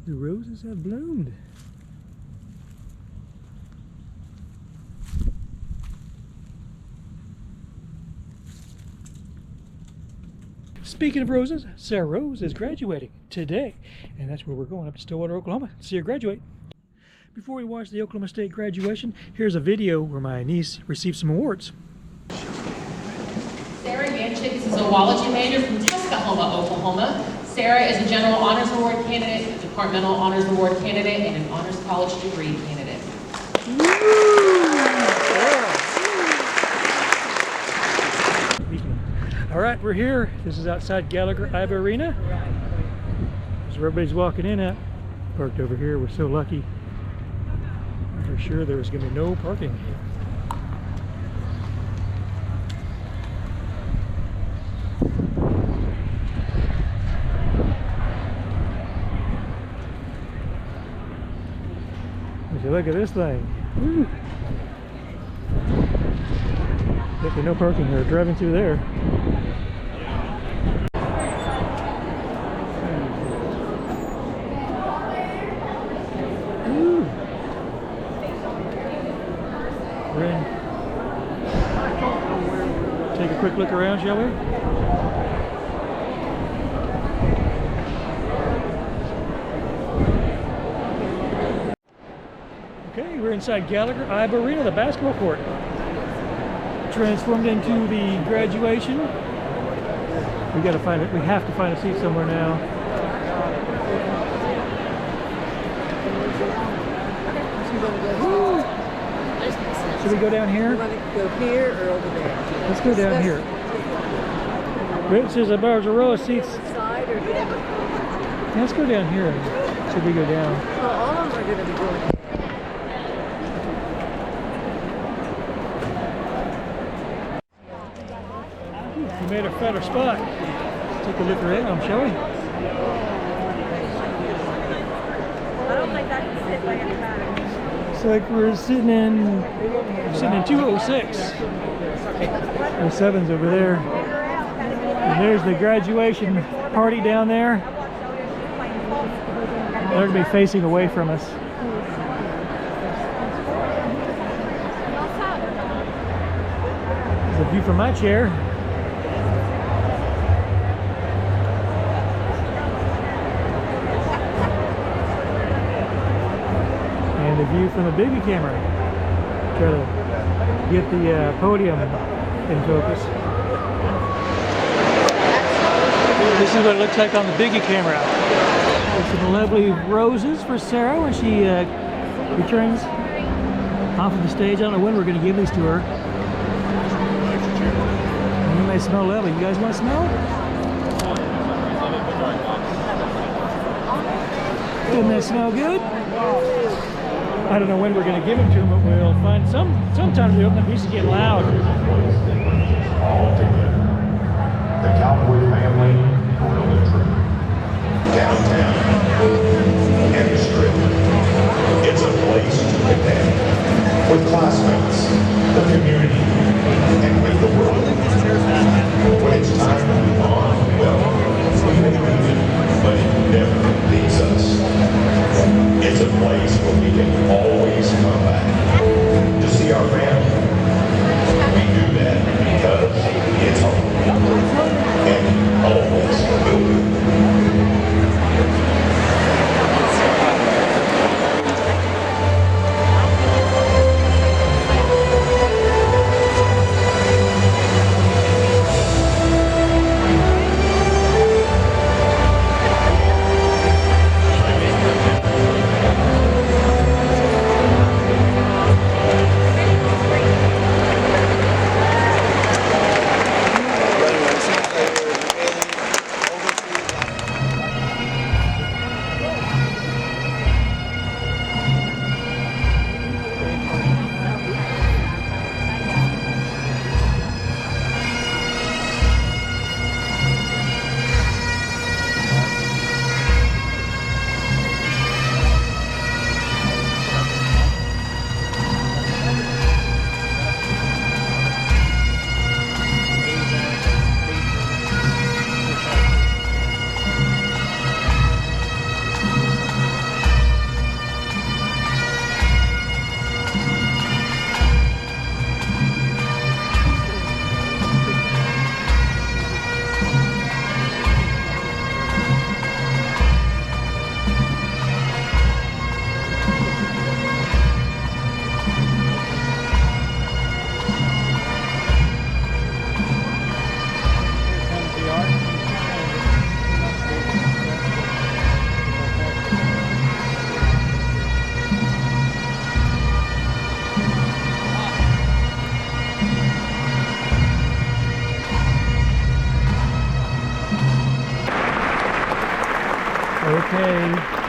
The roses have bloomed. Speaking of roses, Sarah Rose is graduating today, and that's where we're going, up to Stillwater, Oklahoma, to see her graduate. Before we watch the Oklahoma State graduation, here's a video where my niece received some awards. Sarah Yanchik is a zoology major from Tuscaloosa, Oklahoma. Sarah is a General Honors Award candidate, a Departmental Honors Award candidate, and an Honors College degree candidate. All right, we're here. This is outside Gallagher-Iba Arena. That's where everybody's walking in at. Parked over here. We're so lucky. For sure there was going to be no parking. Would you look at this thing? Woo. Definitely no parking here. Driving through there. Woo. We're in. Take a quick look around, shall we? Okay, we're inside Gallagher-Iba Arena, the basketball court. Transformed into the graduation. We gotta find it. We have to find a seat somewhere now. Woo. Should we go down here? You want to go here or over there? Let's go down here. It says there's a row of seats. Side or down? Let's go down here. Should we go down? Well, all of them are going to be going here. We made a better spot. Let's take a look around, shall we? I don't think I can sit like that. Looks like we're sitting in 206. The 7's over there. And there's the graduation party down there. They're going to be facing away from us. There's a view from my chair. And a view from the baby camera. Try to get the podium in focus. This is what it looks like on the biggie camera. There's some lovely roses for Sarah when she returns off of the stage. I don't know when we're going to give these to her. And they smell lovely. You guys want to smell? Doesn't that smell good? I don't know when we're going to give them to them, but we'll find sometimes we open them, used to get loud. All together. The Cowboy family will the trip. Downtown and the Strip. It's a place to connect with classmates, the community, and with the world. When it's time to move on, well, we may leave it, but it never leaves us. It's a place where we can always come back to see our family. We do that because it's home, and always will be.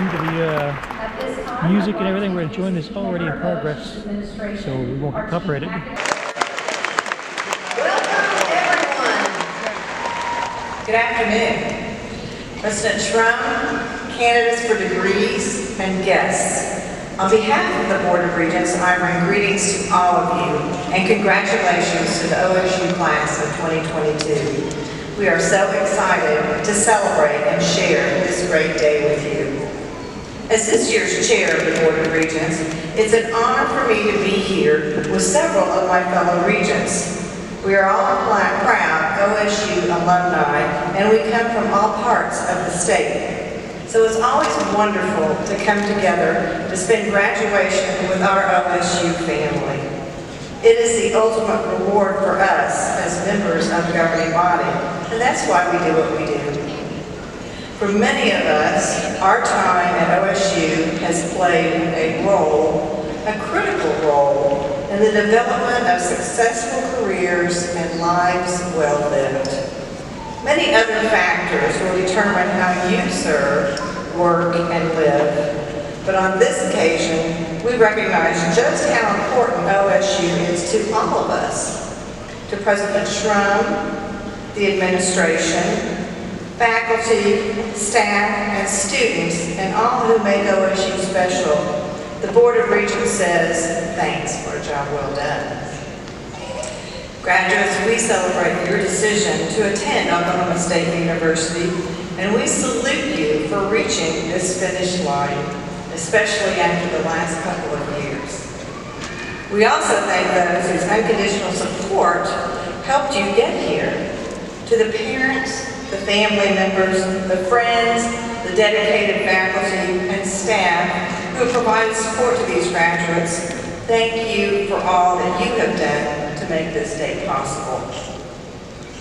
due to the music and everything, we're enjoying this already in progress, so we won't get copyrighted. Welcome, everyone. Good afternoon. President Trump, candidates for degrees, and guests. On behalf of the Board of Regents, I bring greetings to all of you and congratulations to the OSU class of 2022. We are so excited to celebrate and share this great day with you. As this year's chair of the Board of Regents, it's an honor for me to be here with several of my fellow regents. We are all proud OSU alumni, and we come from all parts of the state. So it's always wonderful to come together to spend graduation with our OSU family. It is the ultimate reward for us as members of the governing body, and that's why we do what we do. For many of us, our time at OSU has played a critical role, in the development of successful careers and lives well lived. Many other factors will determine how you serve, work, and live. But on this occasion, we recognize just how important OSU is to all of us. To President Trump, the administration, faculty, staff, and students, and all who make OSU special, the Board of Regents says thanks for a job well done. Graduates, we celebrate your decision to attend Oklahoma State University, and we salute you for reaching this finish line, especially after the last couple of years. We also thank those whose unconditional support helped you get here. To the parents, the family members, the friends, the dedicated faculty and staff who have provided support to these graduates, thank you for all that you have done to make this day possible.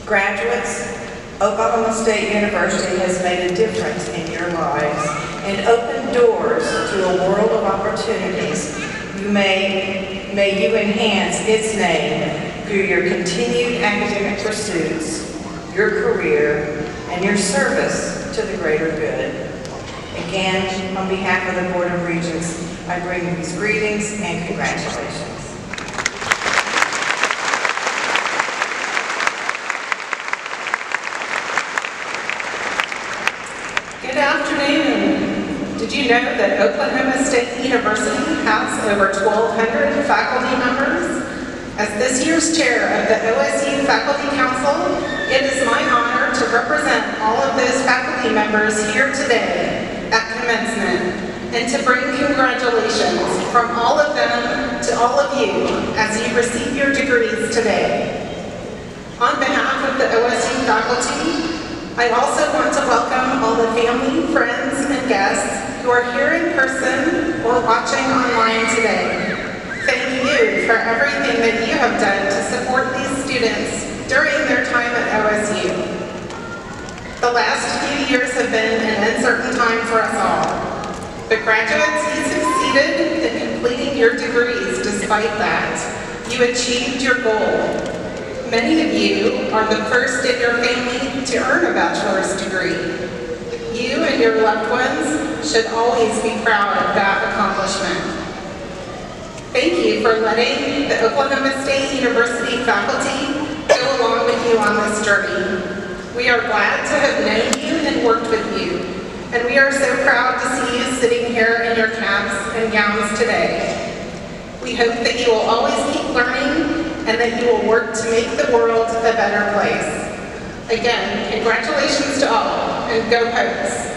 Graduates, Oklahoma State University has made a difference in your lives and opened doors to a world of opportunities. May you enhance its name through your continued academic pursuits, your career, and your service to the greater good. Again, on behalf of the Board of Regents, I bring you these greetings and congratulations. Good afternoon. Did you know that Oklahoma State University has over 1,200 faculty members? As this year's chair of the OSU Faculty Council, it is my honor to represent all of those faculty members here today at commencement and to bring congratulations from all of them to all of you as you receive your degrees today. On behalf of the OSU faculty, I also want to welcome all the family, friends, and guests who are here in person or watching online today. Thank you for everything that you have done to support these students during their time at OSU. The last few years have been an uncertain time for us all. But graduates, you succeeded in completing your degrees despite that. You achieved your goal. Many of you are the first in your family to earn a bachelor's degree. You and your loved ones should always be proud of that accomplishment. Thank you for letting the Oklahoma State University faculty go along with you on this journey. We are glad to have known you and worked with you, and we are so proud to see you sitting here in your caps and gowns today. We hope that you will always keep learning and that you will work to make the world a better place. Again, congratulations to all, and go Pokes!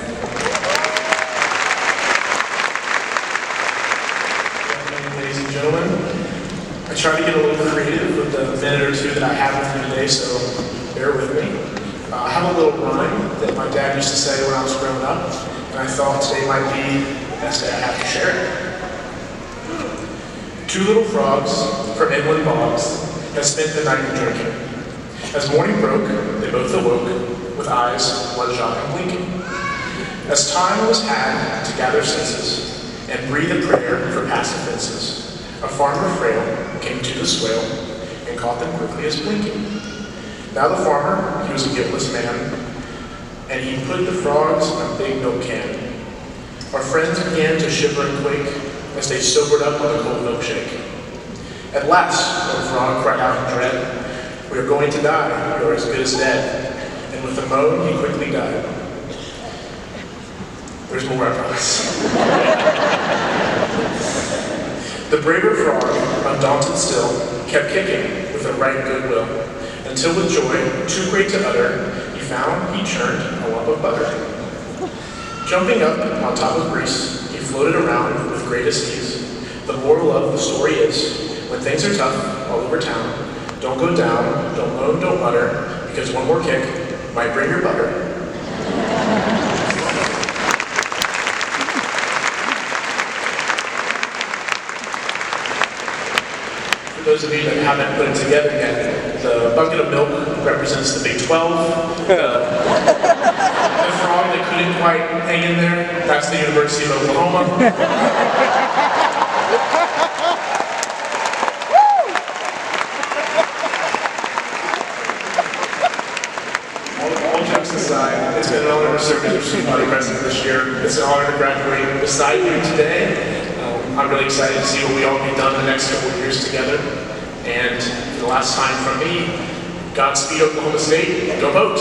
Ladies and gentlemen, I tried to get a little creative with the minute or two that I have with you today, so bear with me. I have a little rhyme that my dad used to say when I was growing up, and I thought today might be the best day I have to share it. Two little frogs from inland bogs had spent the night drinking. As morning broke, they both awoke with eyes bloodshot and blinking. As time was had to gather senses and breathe a prayer for past offenses, a farmer frail came to the swale and caught them quickly as blinking. Now the farmer, he was a guiltless man, and he put the frogs in a big milk can. A Our friends began to shiver and quake as they sobered up on a cold milkshake. At last, one frog cried out in dread, "We are going to die, you are as good as dead." And with a moan, he quickly died. There's more, I promise. The braver frog, undaunted still, kept kicking with a right good will, until with joy, too great to utter, he found he churned a lump of butter. Jumping up on top of grease, he floated around with greatest ease. The moral of the story is, when things are tough all over town, don't go down, don't moan, don't mutter, because one more kick might bring your butter. For those of you that haven't put it together yet, the bucket of milk represents the Big 12. The frog that couldn't quite hang in there, that's the University of Oklahoma. All jokes aside, it's been an honor to serve as your student body president this year. It's an honor to graduate beside you today. I'm really excited to see what we all get done in the next couple of years together. And for the last time from me, Godspeed Oklahoma State, go vote!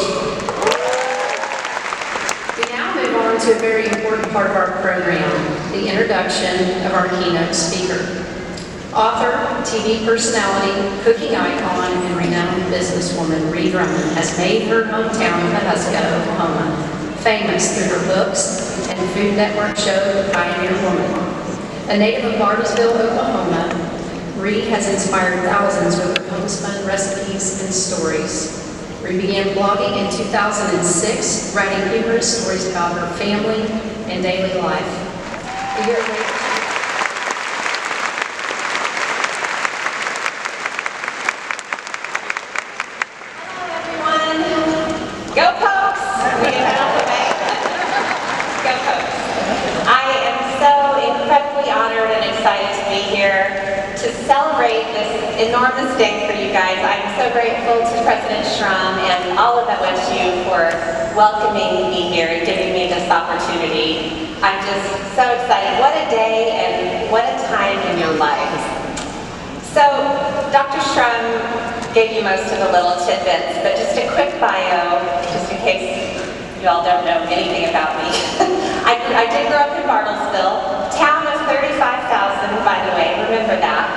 We now move on to a very important part of our program, the introduction of our keynote speaker. Author, TV personality, cooking icon, and renowned businesswoman Reverent has made her hometown of Pawhuska, Oklahoma, famous through her books and Food Network show The Pioneer Woman. A native of Bartlesville, Oklahoma, Ree has inspired thousands with her homespun recipes and stories. Ree began blogging in 2006, writing humorous stories about her family and daily life. A year later, Go Pokes! We can head out the way. Go Pokes. I am so incredibly honored and excited to be here to celebrate this enormous day for you guys. I'm so grateful to President Schrum and all of OSU for welcoming me here and giving me this opportunity. I'm just so excited. What a day and what a time in your life. So, Dr. Schrum gave you most of the little tidbits, but just a quick bio, just in case you all don't know anything about me. I did grow up in Bartlesville, town of 35,000, by the way, remember that.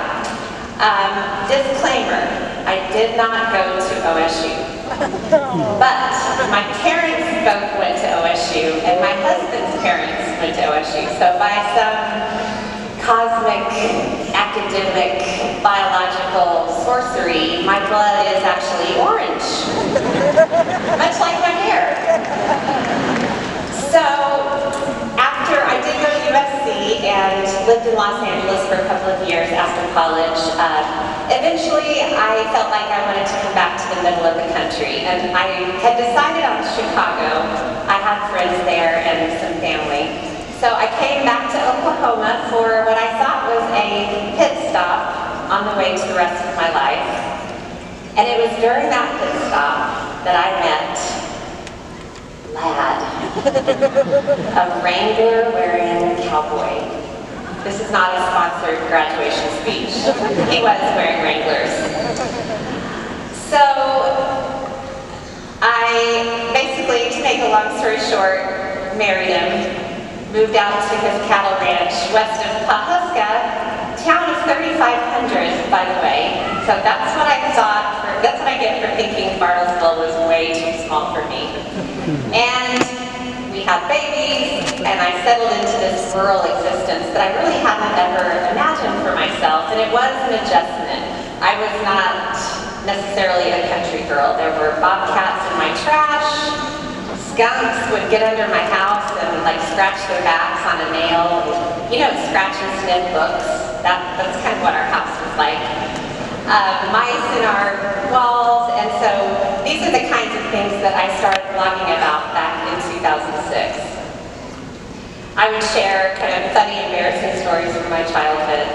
Disclaimer, I did not go to OSU. But my parents both went to OSU, and my husband's parents went to OSU. So by some cosmic, academic, biological sorcery, my blood is actually orange. Much like my hair. So, after I did go to USC and lived in Los Angeles for a couple of years after college, eventually I felt like I wanted to come back to the middle of the country. And I had decided on Chicago. I had friends there and some family. So I came back to Oklahoma for what I thought was a pit stop on the way to the rest of my life. And it was during that pit stop that I met Lad, a Wrangler wearing cowboy. This is not a sponsored graduation speech. He was wearing Wranglers. So I basically, to make a long story short, married him. Moved out to his cattle ranch west of Pawhuska, town of 3,500, by the way. So that's what I thought, that's what I get for thinking Bartlesville was way too small for me. And we had babies, and I settled into this rural existence that I really hadn't ever imagined for myself, and it was an adjustment. I was not necessarily a country girl. There were bobcats in my trash. Skunks would get under my house and like scratch their backs on a nail. You know, scratch and sniff books. That's kind of what our house was like. Mice in our walls, and so these are the kinds of things that I started blogging about back in 2006. I would share kind of funny, embarrassing stories from my childhood.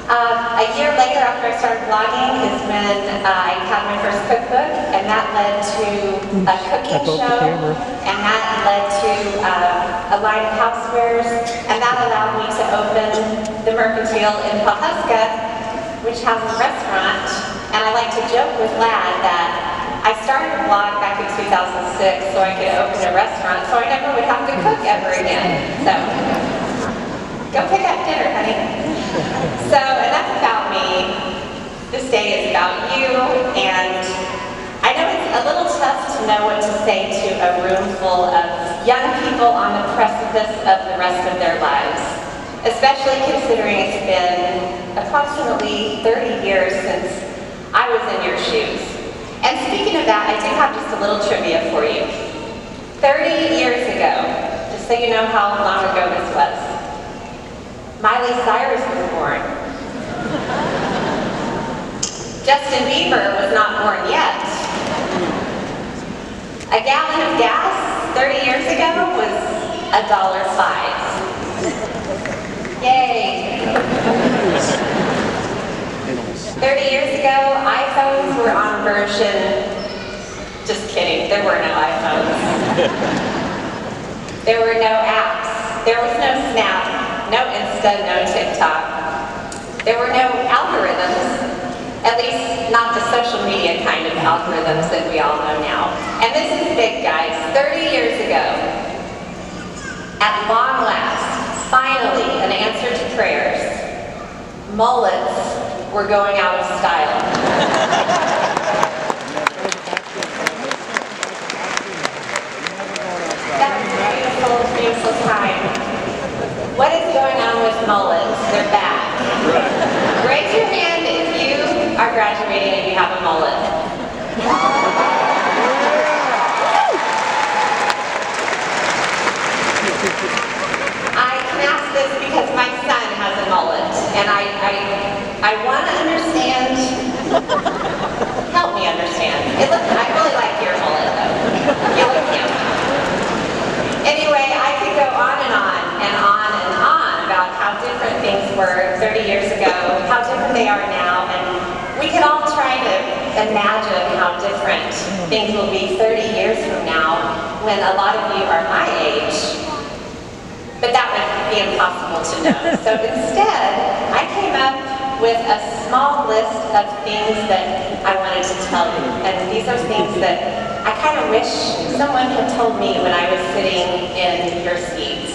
A year later, after I started blogging, is when I had my first cookbook, and that led to a cooking show, and that led to a line of housewares, and that allowed me to open the Mercantile in Pawhuska, which has a restaurant. And I like to joke with Lad that I started a blog back in 2006 so I could open a restaurant so I never would have to cook ever again. So, go pick up dinner, honey. So enough about me. This day is about you, and I know it's a little tough to know what to say to a room full of young people on the precipice of the rest of their lives, especially considering it's been approximately 30 years since I was in your shoes. And speaking of that, I do have just a little trivia for you. 30 years ago, just so you know how long ago this was, Miley Cyrus was born. Justin Bieber was not born yet. A gallon of gas 30 years ago was $1.05. Yay! 30 years ago, iPhones were on version... Just kidding, there were no iPhones. There were no apps. There was no Snap, no Insta, no TikTok. There were no algorithms, at least not the social media kind of algorithms that we all know now. And this is big, guys. 30 years ago, at long last, finally, an answer to prayers, mullets were going out of style. That was a beautiful, beautiful time. What is going on with mullets? They're back. Raise your hand if you are graduating and you have a mullet. I can ask this because my son has a mullet, and I want to understand. Help me understand. I really like your mullet, though. You look cute. Anyway, I could go on and on and on and on about how different things were 30 years ago, how different they are now, and we can all try to imagine how different things will be 30 years from now when a lot of you are my age. But that would be impossible to know. So instead, I came up with a small list of things that I wanted to tell you. And these are things that I kind of wish someone had told me when I was sitting in your seats.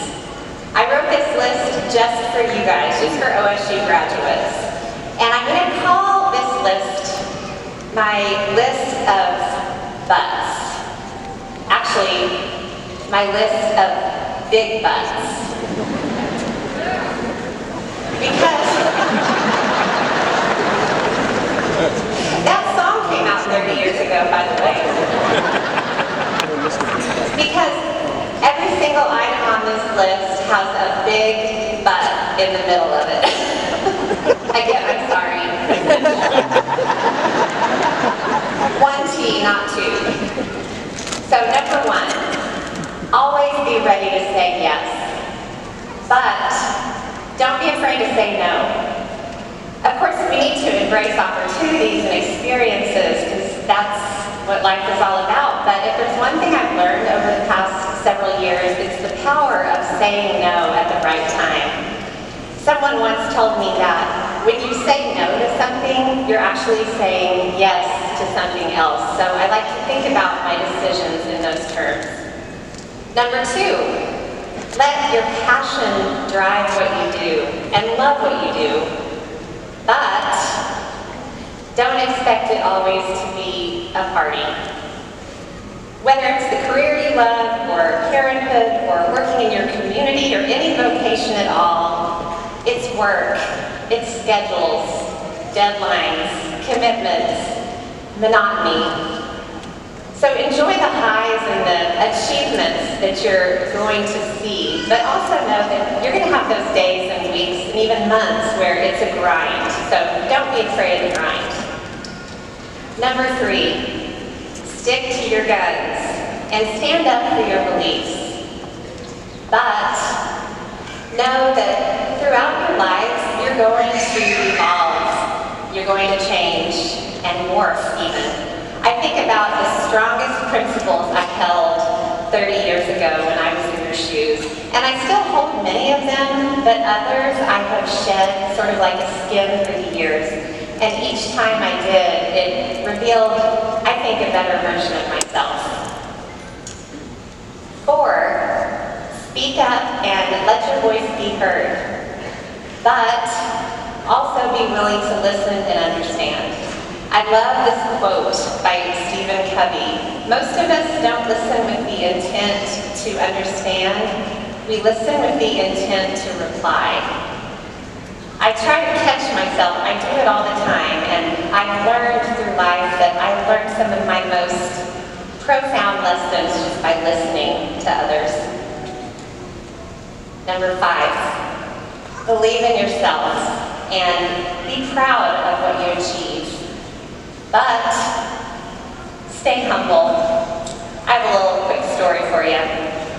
I wrote this list just for you guys, just for OSU graduates. And I'm going to call this list my list of butts. Actually, my list of big butts. Because that song came out 30 years ago, by the way. Because every single item on this list has a big butt in the middle of it. Again, I'm sorry. One T, not two. So number one, always be ready to say yes. But don't be afraid to say no. Of course, we need to embrace opportunities and experiences because that's what life is all about. But if there's one thing I've learned over the past several years, it's the power of saying no at the right time. Someone once told me that when you say no to something, you're actually saying yes to something else. So I like to think about my decisions in those terms. Number two, let your passion drive what you do and love what you do. But don't expect it always to be a party. Whether it's the career you love, or parenthood, or working in your community, or any vocation at all, it's work, it's schedules, deadlines, commitments, monotony. So enjoy the highs and the achievements that you're going to see, but also know that you're going to have those days and weeks and even months where it's a grind. So don't be afraid of the grind. Number three, stick to your guns and stand up for your beliefs. But know that throughout your life, you're going to evolve. going to change and morph even. I think about the strongest principles I held 30 years ago when I was in your shoes. And I still hold many of them, but others I have shed sort of like a skin through the years. And each time I did, it revealed, I think, a better version of myself. 4, speak up and let your voice be heard. But also be willing to listen and understand. I love this quote by Stephen Covey. Most of us don't listen with the intent to understand. We listen with the intent to reply. I try to catch myself. I do it all the time, and I've learned through life that I've learned some of my most profound lessons just by listening to others. Number 5, believe in yourself and be proud of what you achieve. But stay humble. I have a little quick story for you.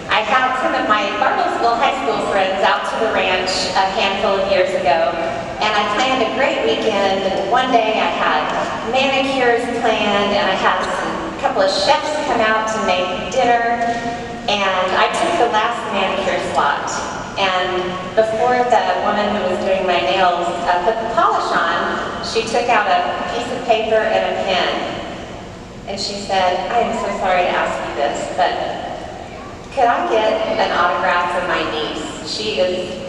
I had some of my Bartlesville High School friends out to the ranch a handful of years ago, and I planned a great weekend. And one day I had manicures planned, and I had a couple of chefs come out to make dinner, and I took the last manicure slot. And before the woman who was doing my nails put the polish on, she took out a piece of paper and a pen. And she said, I am so sorry to ask you this, but could I get an autograph from my niece? She is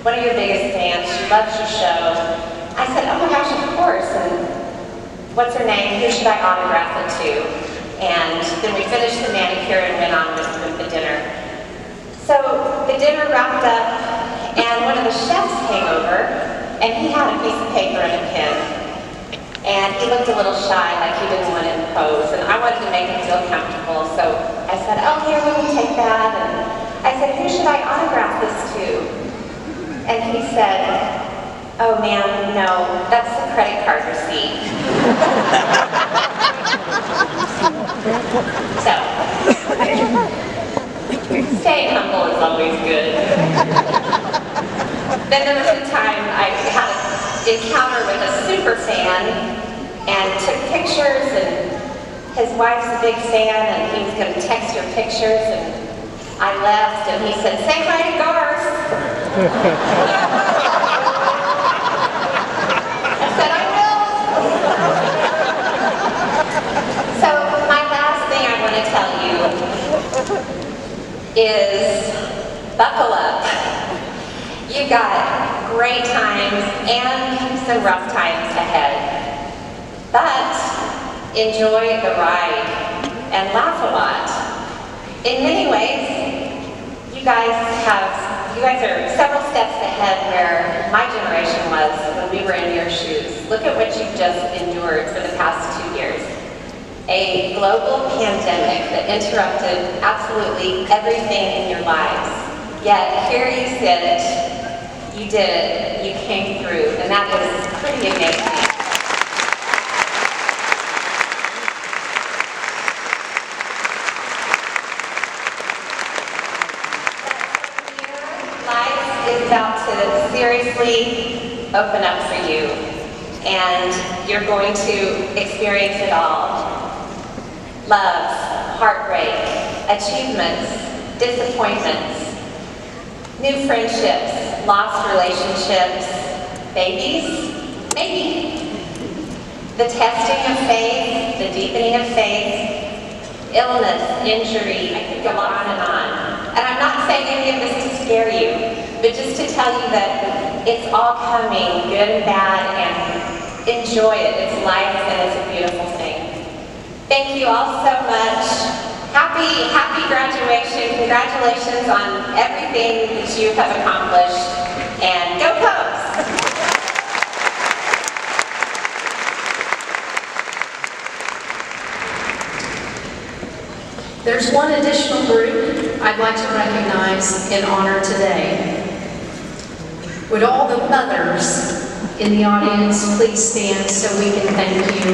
one of your biggest fans. She loves your show. I said, oh my gosh, of course. And what's her name? Who should I autograph it to? And then we finished the manicure and went on with the dinner. So the dinner wrapped up, and one of the chefs came over, and he had a piece of paper and a pen. And he looked a little shy, like he didn't want to impose, and I wanted to make him feel comfortable. So I said, oh, here, let me take that. And I said, who should I autograph this to? And he said, oh, man, no, that's the credit card receipt. So, staying humble is always good. Then there was a time I had an encounter with a super fan and took pictures, and his wife's a big fan, and he was going to text her pictures, and I left, and he said, say hi to Garth. I said, I will. So my last thing I want to tell you is buckle up. You've got great times and some rough times ahead. But enjoy the ride and laugh a lot. In many ways, you guys are several steps ahead where my generation was when we were in your shoes. Look at what you've just endured for the past 2 years. A global pandemic that interrupted absolutely everything in your lives. Yet here you sit, you did it, you came through, and that is pretty amazing. Life is about to seriously open up for you, and you're going to experience it all. Love, heartbreak, achievements, disappointments, new friendships, lost relationships, babies, maybe. The testing of faith, the deepening of faith, illness, injury, I could go on and on. And I'm not saying any of this to scare you, but just to tell you that it's all coming, good and bad, and enjoy it. It's life, and it's a beautiful thing. Thank you all so much. Happy graduation. Congratulations on everything that you have accomplished. And go Cubs! There's one additional group I'd like to recognize in honor today. Would all the mothers in the audience please stand so we can thank you?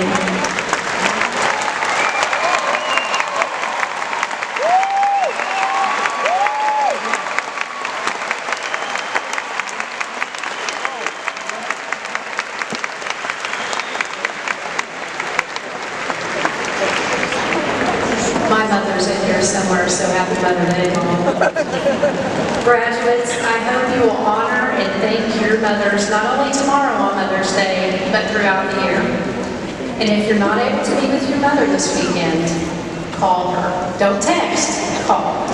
your mothers not only tomorrow on Mother's Day, but throughout the year. And if you're not able to be with your mother this weekend, call her. Don't text, call.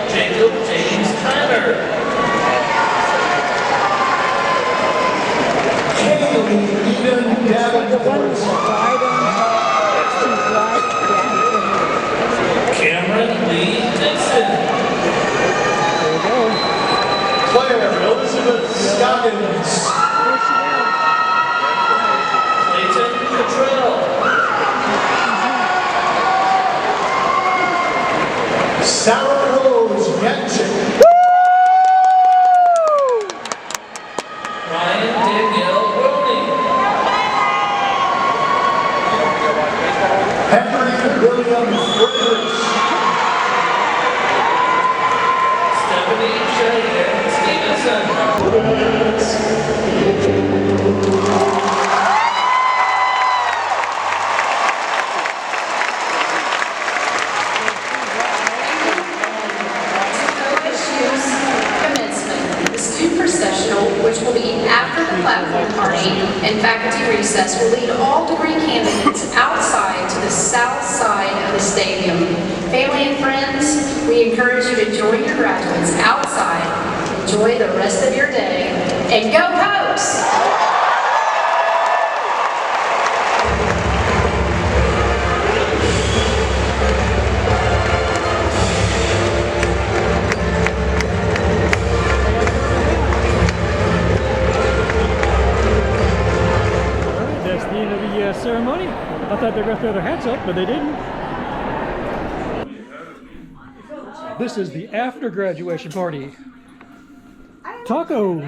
Jacob James Connor. Cameron Lee Dixon. Claire Elizabeth Scoggins. Clayton Cottrell. Sarah Rose Yanchik. Ryan Danielle Rooney. Henry William Friedrich. Stephanie Cheyenne Stevenson. OSU's commencement, the student processional, which will be after the platform party and faculty recess, will lead all degree candidates outside to the south side of the stadium. Family and friends, we encourage you to join your graduates outside. Enjoy the rest of your day, and go Pokes! That's the end of the ceremony. I thought they were going to throw their hats up, but they didn't. This is the after graduation party. Tacos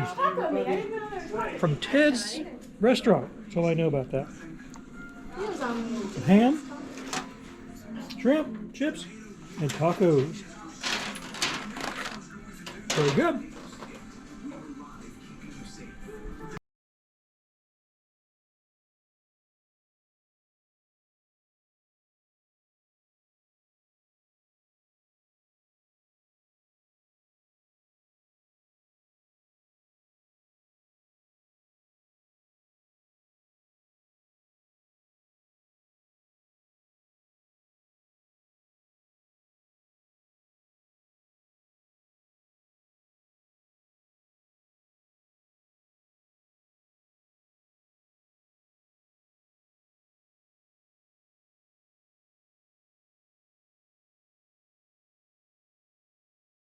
from Ted's restaurant. That's all I know about that. Some ham, shrimp, chips, and tacos. Very good.